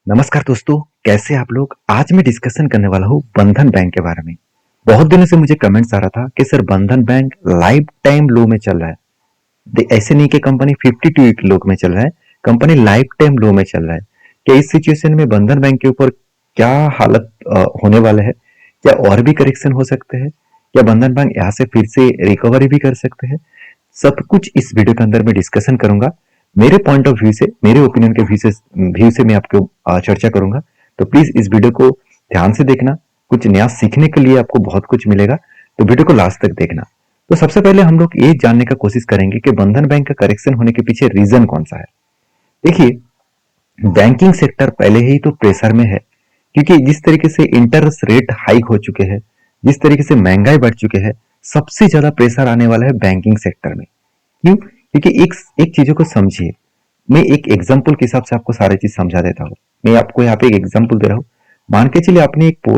नमस्कार दोस्तों, कैसे आप लोग? आज मैं डिस्कशन करने वाला हूँ बंधन बैंक के बारे में। बहुत दिनों से मुझे कमेंट्स आ रहा था कि सर बंधन बैंक लाइफ टाइम लो में चल रहा है। ऐसे नहीं कि कंपनी 52 वीक लो में चल रहा है, कंपनी लाइफ टाइम लो में चल रहा है। क्या इस सिचुएशन में बंधन बैंक के ऊपर क्या हालत होने वाला है? क्या और भी करेक्शन हो सकते हैं? क्या बंधन बैंक यहाँ से फिर से रिकवरी भी कर सकते हैं? सब कुछ इस वीडियो के अंदर मैं डिस्कशन करूंगा। मेरे पॉइंट ऑफ व्यू से, मेरे ओपिनियन के व्यू से मैं आपको चर्चा करूंगा। तो प्लीज इस वीडियो को ध्यान से देखना। कुछ नया सीखने के लिए आपको बहुत कुछ मिलेगा, तो वीडियो को लास्ट तक देखना। तो सबसे पहले हम लोग ये जानने का कोशिश करेंगे कि बंधन बैंक का करेक्शन होने के पीछे रीजन कौन सा है। देखिए, बैंकिंग सेक्टर पहले ही तो प्रेशर में है, क्योंकि जिस तरीके से इंटरेस्ट रेट हाइक हो चुके हैं, जिस तरीके से महंगाई बढ़ चुके हैं, सबसे ज्यादा प्रेशर आने वाला है बैंकिंग सेक्टर में। क्यों? क्योंकि एक एक चीजों को समझिए। मैं एक एग्जाम्पल के हिसाब से आपको सारी चीज समझा देता हूँ। मैं आपको यहाँ पे एक एग्जाम्पल दे रहा हूँ। मान के चलिए आपने एक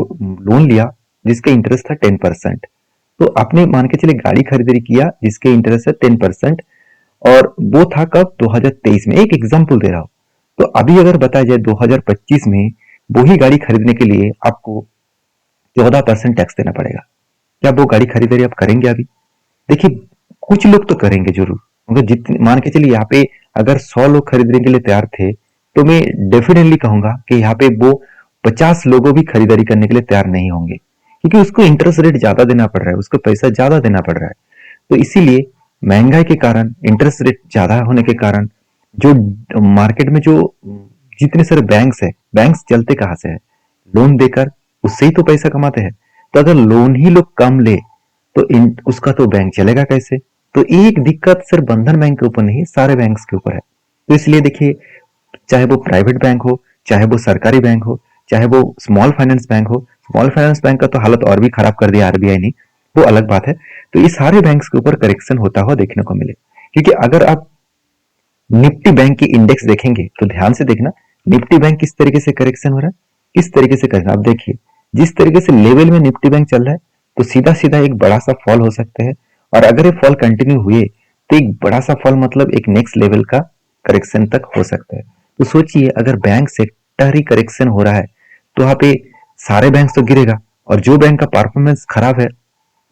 लोन लिया जिसका इंटरेस्ट था 10%। तो आपने मान के चलिए गाड़ी खरीदारी किया जिसके इंटरेस्ट है 10%, और वो था कब? 2023 में। एक एग्जाम्पल दे रहा हूँ। तो अभी अगर बताया जाए 2025 में वही गाड़ी खरीदने के लिए आपको 14% टैक्स देना पड़ेगा। क्या वो गाड़ी खरीदारी आप करेंगे अभी? देखिए, कुछ लोग तो करेंगे जरूर, मगर जितने मान के चलिए यहाँ पे अगर 100 लोग खरीदने के लिए तैयार थे, तो मैं डेफिनेटली कहूंगा कि यहाँ पे वो 50 लोगों भी खरीदारी करने के लिए तैयार नहीं होंगे, क्योंकि उसको इंटरेस्ट रेट ज्यादा देना पड़ रहा है, उसको पैसा ज्यादा देना पड़ रहा है। तो इसीलिए महंगाई के कारण, इंटरेस्ट रेट ज्यादा होने के कारण, जो मार्केट में जो जितने सारे बैंक्स है, बैंक्स चलते कहाँ से है? लोन देकर, उससे ही तो पैसा कमाते हैं। तो अगर लोन ही लोग कम ले तो उसका तो बैंक चलेगा कैसे? तो एक दिक्कत सिर्फ बंधन बैंक के ऊपर नहीं, सारे बैंक्स के ऊपर है। तो इसलिए देखिए, चाहे वो प्राइवेट बैंक हो, चाहे वो सरकारी बैंक हो, चाहे वो स्मॉल फाइनेंस बैंक हो। स्मॉल फाइनेंस बैंक का तो हालत और भी खराब कर दिया आरबीआई ने, वो अलग बात है। तो ये सारे बैंक्स के ऊपर करेक्शन होता हुआ देखने को मिले, क्योंकि अगर आप निफ्टी बैंक की इंडेक्स देखेंगे तो ध्यान से देखना, निफ्टी बैंक किस तरीके से करेक्शन हो रहा है, किस तरीके से कर रहा है। आप देखिए, जिस तरीके से लेवल में निफ्टी बैंक चल रहा है, तो सीधा सीधा एक बड़ा सा फॉल हो सकता है। और अगर ये फॉल कंटिन्यू हुए तो एक बड़ा सा फॉल मतलब एक नेक्स्ट लेवल का करेक्शन तक हो सकता है। तो सोचिए, अगर बैंक सेक्टर ही करेक्शन हो रहा है तो वहां पे सारे बैंक तो गिरेगा, और जो बैंक का परफॉर्मेंस खराब है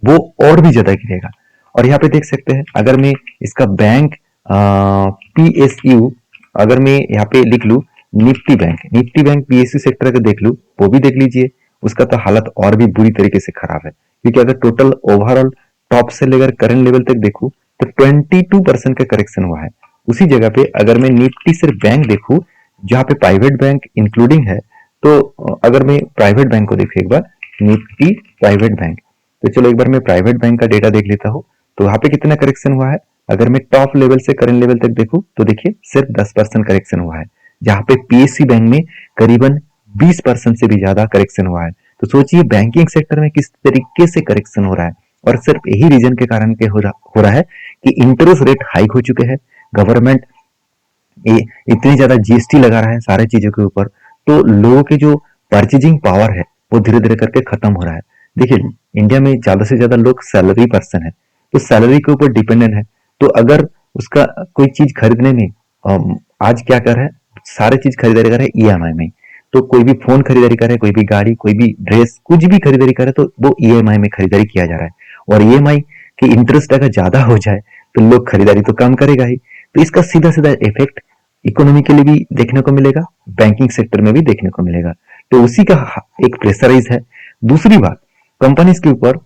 वो और भी ज्यादा गिरेगा। और यहाँ पे देख सकते हैं, अगर मैं इसका बैंक पीएसयू, अगर मैं यहाँ पे लिख लू निफ्टी बैंक पीएसयू सेक्टर का देख लू, वो भी देख लीजिए, उसका तो हालत और भी बुरी तरीके से खराब है। क्योंकि अगर टोटल ओवरऑल टॉप से लेकर करंट लेवल तक देखूं तो 22% का करेक्शन हुआ है। उसी जगह पे अगर मैं निफ्टी सिर्फ बैंक देखूं, जहाँ पे प्राइवेट बैंक इंक्लूडिंग है, तो अगर मैं प्राइवेट बैंक को देखूं एक बार, निफ्टी प्राइवेट बैंक, तो चलो एक बार मैं प्राइवेट बैंक का डेटा देख लेता हूँ। तो वहां पे कितना करेक्शन हुआ है? अगर मैं टॉप लेवल से करंट लेवल तक देखूं तो देखिए सिर्फ 10% करेक्शन हुआ है, जहां पे पीएससी बैंक में करीबन 20% से भी ज्यादा करेक्शन हुआ है। तो सोचिए बैंकिंग सेक्टर में किस तरीके से करेक्शन हो रहा है, और सिर्फ यही रीजन के कारण के हो रहा है कि इंटरेस्ट रेट हाइक हो चुके हैं। गवर्नमेंट इतनी ज्यादा जीएसटी लगा रहा है सारे चीजों के ऊपर, तो लोगों की जो परचेजिंग पावर है वो धीरे धीरे करके खत्म हो रहा है। देखिए, इंडिया में ज्यादा से ज्यादा लोग सैलरी पर्सन है, तो सैलरी के ऊपर डिपेंडेंट है। तो अगर उसका कोई चीज खरीदने में आज क्या कर रहा है, सारे चीज खरीदारी कर रहा है ईएमआई में। तो कोई भी फोन खरीदारी कर रहा है, कोई भी गाड़ी, कोई भी ड्रेस, कुछ भी खरीदारी कर रहा है, तो वो ईएमआई में खरीदारी किया जा रहा है। और ईएमआई की इंटरेस्ट अगर ज्यादा हो जाए तो लोग खरीदारी तो कम करेगा ही। तो इसका सीधा सीधा इफेक्ट इकोनॉमी के लिए भी देखने को मिलेगा, बैंकिंग सेक्टर में भी देखने को मिलेगा। तो उसी का एक प्रेशराइज है। दूसरी बात, कंपनीज के ऊपर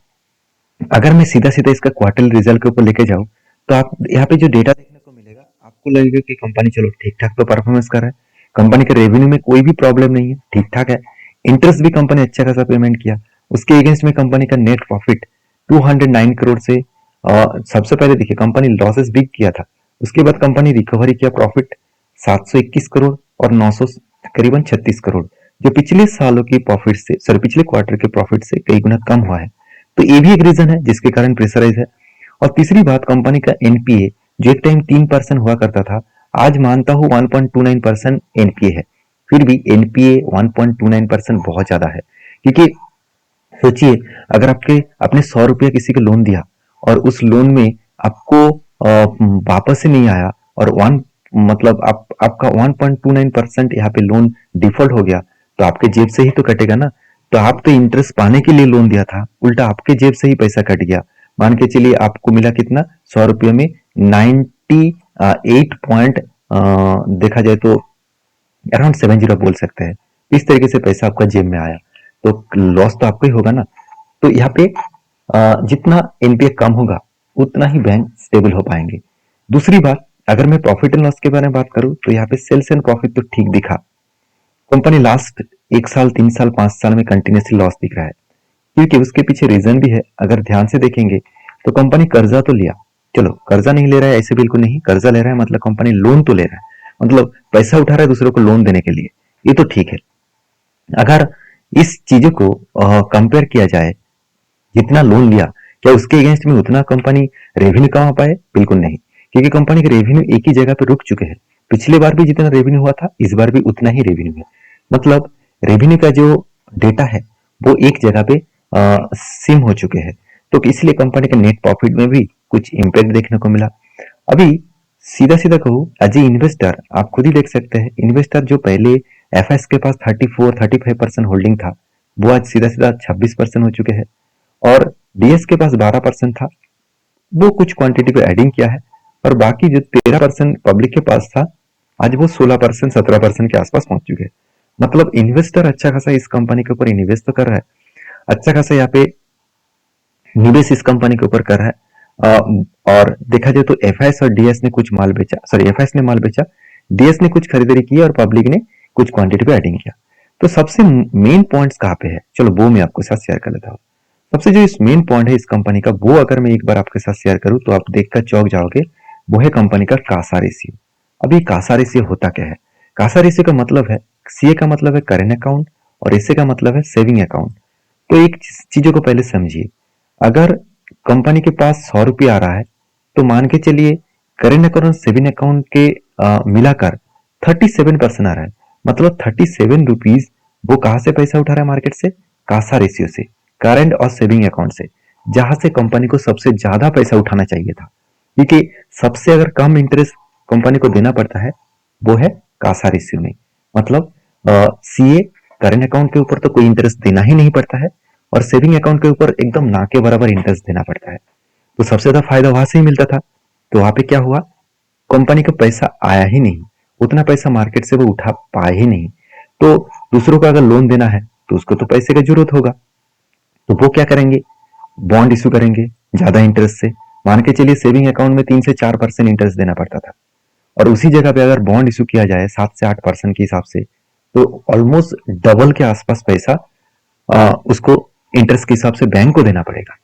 अगर मैं सीधा सीधा इसका क्वार्टरली रिजल्ट के ऊपर लेके जाऊं, तो आप यहाँ पे जो डेटा देखने को मिलेगा, आपको लगेगा कि कंपनी चलो ठीक ठाक तो परफॉर्मेंस कर रहा है, कंपनी के रेवेन्यू में कोई भी प्रॉब्लम नहीं है, ठीक ठाक है। इंटरेस्ट भी कंपनी अच्छा खासा पेमेंट किया। उसके अगेंस्ट में कंपनी का नेट प्रॉफिट 209 करोड़ से सबसे पहले देखिए कंपनी लॉसेस बिग किया था, उसके बाद कंपनी रिकवरी किया प्रॉफिट 721 करोड़ और 900 करीबन 36 करोड़, जो पिछले सालों के प्रॉफिट से, सॉरी पिछले क्वार्टर के प्रॉफिट से कई गुना कम हुआ है। तो ये भी एक रीजन है जिसके कारण प्रेशराइज है। और तीसरी बात, कंपनी का एनपीए जो एक टाइम 3% हुआ करता था, आज मानता हूं 1.29% एनपीए है। फिर भी एनपीए 1.29% बहुत ज्यादा है, क्योंकि सोचिए, अगर आपने 100 रुपया किसी को लोन दिया और उस लोन में आपको वापस से नहीं आया, और मतलब आपका 1.29% यहाँ पे लोन डिफॉल्ट हो गया, तो आपके जेब से ही तो कटेगा ना। तो आप तो इंटरेस्ट पाने के लिए लोन दिया था, उल्टा आपके जेब से ही पैसा कट गया। मान के चलिए आपको मिला कितना, 100 रुपये में 98 पॉइंट देखा जाए तो अराउंड 70 बोल सकते हैं। इस तरीके से पैसा आपका जेब में आया, तो लॉस तो आपको ही होगा ना। तो यहाँ पे जितना एनपीए कम होगा उतना ही बैंक स्टेबल हो पाएंगे। दूसरी बात, अगर मैं प्रॉफिट एंड लॉस के बारे में बात करूं तो यहाँ पे सेल्स एंड प्रॉफिट तो ठीक दिखा। कंपनी लास्ट 1 साल 3 साल 5 साल में कंटिन्यूसली लॉस दिख रहा है, क्योंकि उसके पीछे रीजन भी है। अगर ध्यान से देखेंगे तो कंपनी कर्जा तो लिया, चलो कर्जा नहीं ले रहा है ऐसे बिल्कुल नहीं, कर्जा ले रहा है मतलब कंपनी लोन तो ले रहा है, मतलब पैसा उठा रहा है दूसरों को लोन देने के लिए, ये तो ठीक है। अगर इस चीजों को कंपेयर किया जाए, जितना लोन लिया क्या उसके अगेंस्ट में उतना कंपनी रेवेन्यू कमा पाए? बिल्कुल नहीं, क्योंकि कंपनी के रेवेन्यू एक ही जगह पे रुक चुके हैं। पिछले बार भी जितना रेवेन्यू हुआ था इस बार भी उतना ही रेवेन्यू है। मतलब रेवेन्यू का जो डेटा है वो एक जगह पे सिम हो चुके हैं, तो इसलिए कंपनी के नेट प्रॉफिट में भी कुछ इम्पैक्ट देखने को मिला। अभी सीधा सीधा कहूँ, एज ए इन्वेस्टर आप खुद ही देख सकते हैं, इन्वेस्टर जो पहले एफएस के पास 34-35% होल्डिंग था, वो आज सीधा सीधा 26% हो चुके हैं। और डीएस के पास 12% था, वो कुछ क्वांटिटी को एडिंग किया है, और बाकी जो 13% पब्लिक के पास था, आज वो 16% 17% के आसपास पहुंच चुके हैं। मतलब इन्वेस्टर अच्छा खासा इस कंपनी के ऊपर इन्वेस्ट तो कर रहा है, अच्छा खासा यहाँ पे निवेश इस कंपनी के ऊपर कर रहा है। और देखा जाए तो एफआईएस और डीएस ने कुछ माल बेचा, सॉरी एफआईएस ने माल बेचा, डीएस ने कुछ खरीदारी की और पब्लिक ने कुछ क्वांटिटी पे एडिंग किया। तो सबसे मेन पॉइंट्स कहाँ पे है, चलो वो मैं आपके साथ शेयर कर लेता हूँ। सबसे जो इस मेन पॉइंट है इस कंपनी का, वो अगर मैं एक बार आपके साथ शेयर करूं तो आप देखकर चौंक जाओगे, वो है कंपनी का कासा रेशियो। अभी कासा रेशियो होता क्या है? कासा रेशियो का मतलब है, सीए का मतलब है करेंट अकाउंट और एसए का मतलब है सेविंग अकाउंट। तो एक चीजों को पहले समझिए, अगर कंपनी के पास 100 रुपये आ रहा है तो मान के चलिए करेंट अकाउंट और सेविंग अकाउंट के मिलाकर 37% आ रहा है। मतलब 37 रुपीज वो कहां से पैसा उठा रहा है? मार्केट से, कासा रेशियो से, करंट और सेविंग अकाउंट से, जहां से कंपनी को सबसे ज्यादा पैसा उठाना चाहिए था। क्योंकि सबसे अगर कम इंटरेस्ट कंपनी को देना पड़ता है वो है कासा रेशियो में। मतलब सीए करंट अकाउंट के ऊपर तो कोई इंटरेस्ट देना ही नहीं पड़ता है, और सेविंग अकाउंट के ऊपर एकदम ना के बराबर इंटरेस्ट देना पड़ता है। तो सबसे ज्यादा फायदा वहां से ही मिलता था। तो वहां पे क्या हुआ, कंपनी को पैसा आया ही नहीं, उतना पैसा मार्केट से वो उठा पाए ही नहीं। तो दूसरों को अगर लोन देना है तो उसको तो पैसे की जरूरत होगा, तो वो क्या करेंगे, बॉन्ड इशू करेंगे ज्यादा इंटरेस्ट से। मान के चलिए सेविंग अकाउंट में 3 से 4% इंटरेस्ट देना पड़ता था, और उसी जगह पे अगर बॉन्ड इशू किया जाए 7 से 8% के हिसाब से, तो ऑलमोस्ट डबल के आसपास पैसा उसको इंटरेस्ट के हिसाब से बैंक को देना पड़ेगा,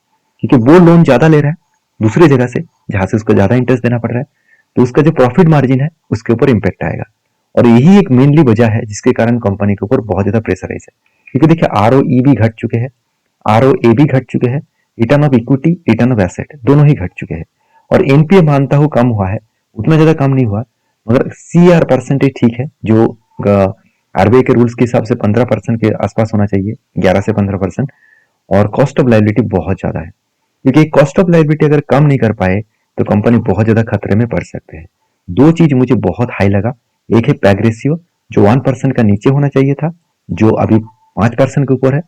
क्योंकि वो लोन ज्यादा ले रहा है दूसरी जगह से जहां से उसको ज्यादा इंटरेस्ट देना पड़ रहा है। तो उसका जो प्रॉफिट मार्जिन है उसके ऊपर इंपैक्ट आएगा, और यही एक मेनली वजह है जिसके कारण कंपनी के ऊपर बहुत ज्यादा प्रेशराइज है। क्योंकि देखिए आरओई भी घट चुके हैं, आरओए भी घट चुके हैं, return of equity return of asset दोनों ही घट चुके हैं, और एनपीए मानता हूं कम हुआ है, उतना ज्यादा कम नहीं हुआ, मगर सीआर परसेंटेज ठीक है, जो आरबीआई के रूल्स के हिसाब से 15% के आसपास होना चाहिए, 11 से 15%। और कॉस्ट ऑफ लाइबिलिटी बहुत ज्यादा है, क्योंकि कॉस्ट ऑफ लाइबिलिटी अगर कम नहीं कर पाए तो कंपनी बहुत ज्यादा खतरे में पड़ सकते हैं। दो चीज मुझे बहुत हाई लगा, एक है पैग रेशियो जो 1% का नीचे होना चाहिए था, जो अभी 5% के ऊपर है,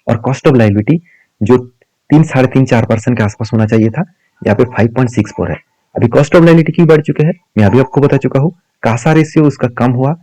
और कॉस्ट ऑफ लाइबिलिटी जो 3 साढ़े 3 4% के आसपास होना चाहिए था, यहाँ पे 5.64 है। अभी कॉस्ट ऑफ लाइबिलिटी क्यों बढ़ चुके हैं मैं अभी आपको बता चुका हूँ, कासा रेशियो उसका कम हुआ,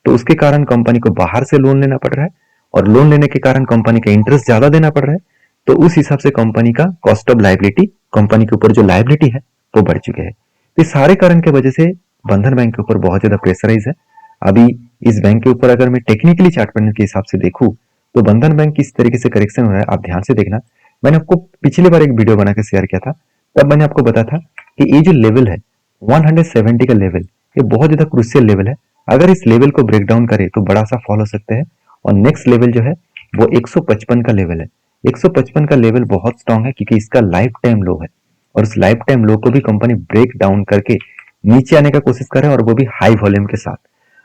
तो उसके कारण कंपनी को बाहर से लोन लेना पड़ रहा है, और लोन लेने के कारण कंपनी का इंटरेस्ट ज्यादा देना पड़ रहा है। तो उस हिसाब से कंपनी का कॉस्ट ऑफ लाइबिलिटी, कंपनी के ऊपर जो लाइबिलिटी है वो बढ़ चुके हैं। तो इस सारे कारण की वजह से बंधन बैंक के ऊपर बहुत ज्यादा प्रेशराइज है। अभी इस बैंक के ऊपर अगर मैं टेक्निकली चार्ट पैटर्न के हिसाब से देखूं तो बंधन बैंक किस तरीके से करेक्शन हो रहा है आप ध्यान से देखना। मैंने आपको पिछली बार एक वीडियो बना के शेयर किया था, तब मैंने आपको बताया था कि ये जो लेवल है 170 का लेवल, ये बहुत ज्यादा क्रूशियल लेवल है। अगर इस लेवल को ब्रेक डाउन करे तो बड़ा सा फॉल हो सकते हैं, और नेक्स्ट लेवल जो है वो 155 का लेवल है। 155 का लेवल बहुत स्ट्रांग है, क्योंकि इसका लाइफ टाइम लो है, और उस लाइफ टाइम लो को भी कंपनी ब्रेक डाउन करके नीचे आने का कोशिश करे, और वो भी हाई वॉल्यूम के साथ।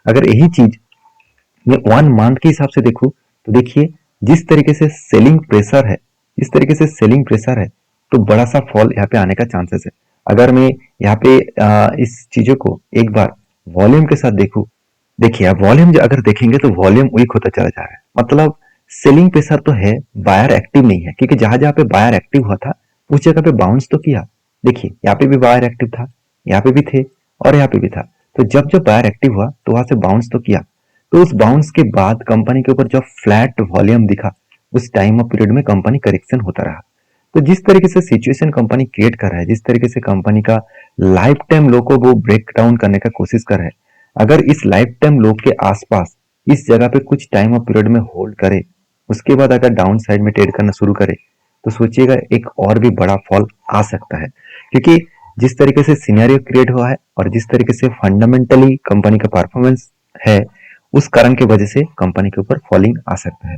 अगर यही चीज मैं 1 मंथ के हिसाब से देखूं तो देखिए जिस तरीके से सेलिंग प्रेशर है, इस तरीके से सेलिंग प्रेशर है, तो बड़ा सा फॉल यहाँ पे आने का चांसेस है। अगर मैं यहाँ पे इस चीजों को एक बार वॉल्यूम के साथ देखूं, देखिए आप वॉल्यूम अगर देखेंगे तो वॉल्यूम वीक होता चला जा रहा है, मतलब सेलिंग प्रेशर तो है, बायर एक्टिव नहीं है, क्योंकि जहां जहां पे बायर एक्टिव हुआ था उस जगह पे बाउंस तो किया। देखिए यहाँ पे भी बायर एक्टिव था, यहाँ पे भी थे और यहाँ पे भी था। तो जब जब बायर एक्टिव हुआ तो वहां से बाउंस तो किया। तो उस बाउंस के बाद कंपनी के ऊपर जब फ्लैट वॉल्यूम दिखा, उस टाइम ऑफ पीरियड में कंपनी करेक्शन होता रहा। तो जिस तरीके से सिचुएशन कंपनी क्रिएट कर रहा है, जिस तरीके से कंपनी का लाइफ टाइम लो को वो ब्रेक डाउन करने का कोशिश कर रहा है, अगर इस लाइफ टाइम लो के आसपास इस जगह पे कुछ टाइम ऑफ पीरियड में होल्ड करे, उसके बाद अगर डाउन साइड में ट्रेड करना शुरू करे, तो सोचिएगा एक और भी बड़ा फॉल आ सकता है। क्योंकि जिस तरीके से सिनेरियो क्रिएट हुआ है और जिस तरीके से फंडामेंटली कंपनी का परफॉर्मेंस है, उस कारण की वजह से कंपनी के ऊपर फॉलिंग आ सकता है।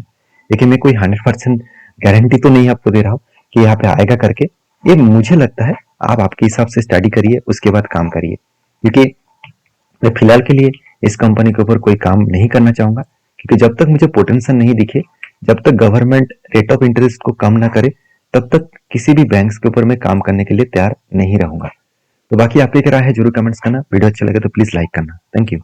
लेकिन मैं कोई 100% गारंटी तो नहीं आपको दे रहा हूँ कि यहाँ पे आएगा करके। ये मुझे लगता है आप आपके हिसाब से स्टडी करिए, उसके बाद काम करिए। क्योंकि मैं फिलहाल के लिए इस कंपनी के ऊपर कोई काम नहीं करना चाहूंगा, क्योंकि जब तक मुझे पोटेंशियल नहीं दिखे, जब तक गवर्नमेंट रेट ऑफ इंटरेस्ट को कम ना करे, तब तक किसी भी बैंक्स के ऊपर मैं काम करने के लिए तैयार नहीं रहूंगा। तो बाकी आपकी क्या राय है जरूर कमेंट्स करना। वीडियो अच्छा लगे तो प्लीज लाइक करना। Thank you.